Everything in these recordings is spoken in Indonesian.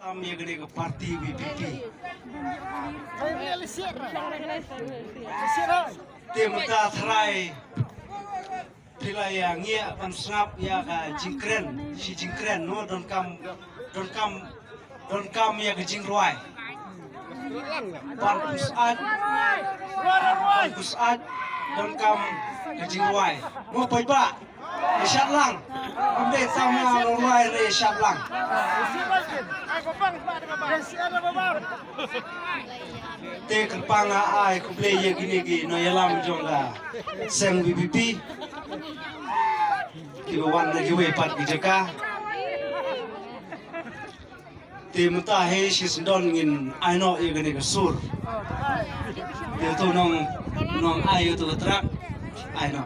Kami gede ke parti BPP. Tim ta try pila yang ngia pan snap ya ka jingkren si jingkren no don kam ya ke jingruai. Pan pusat don kam ke jingruai. Mo poi ba. Isyat lang. Update sama ruai re isyat lang. Te kelpanga ai kuble ye gini no yalam jonga seng BPP kibawan na giwe pat gijaka te muta he shisdon ngin aino ye gini sur te to nong ayo to trak aino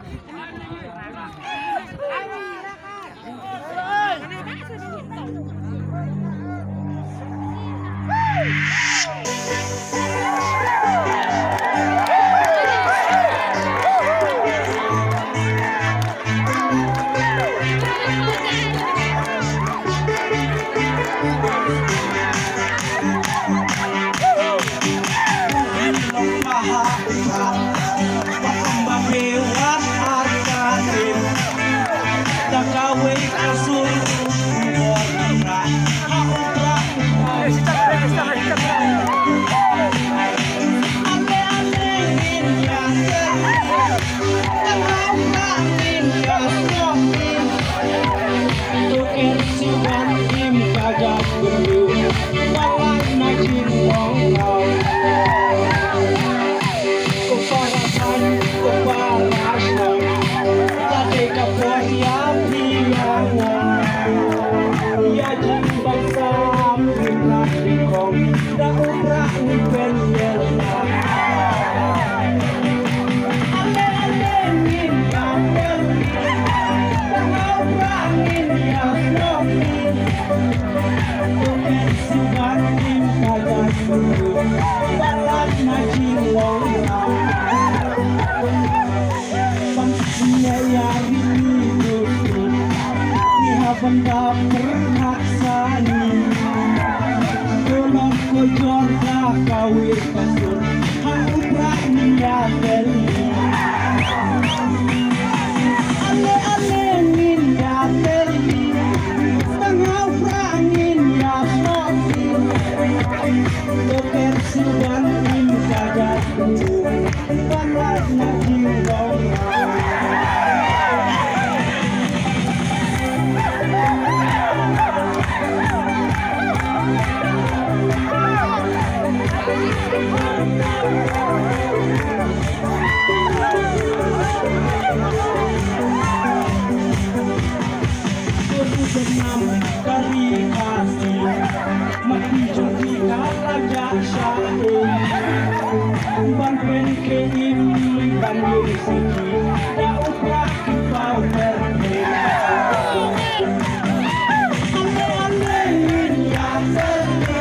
benda perhaksani Kulon kujor dah kawir kasur Hau berani ya beli Ale-ale min ya beli Tengah berangin ya sopi Doker sudan im kagat Balat nak jiwong Senam kali kasih mati jogi kalah jaksa ban pen keim ban yusiki da uprak kau berde ale ya seni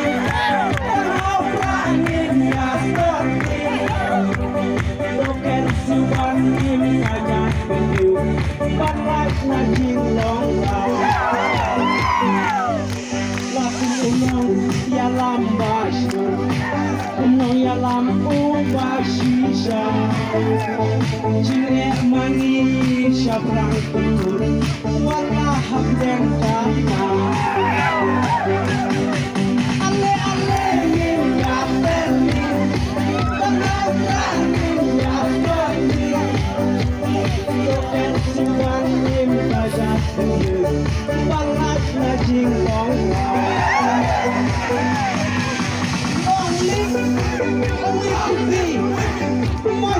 kau prangin ya seni doker suban im saja penyu ban las na jinglong yalam bashu kuno yalam ubashisha jire mani shabrang kulur wala habden kata ale min ya beli tanah min ya beli doken suwan min kajat balas na jinglong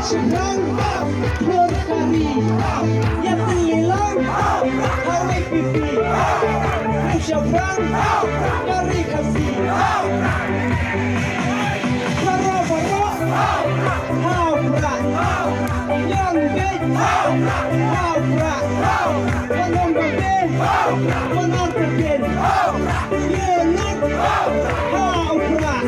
Seberang berkari ya tenggelam hawi pipi seberang dari kasih baro-baro habrak yang bej habrak penom bebe penom beben yelut habrak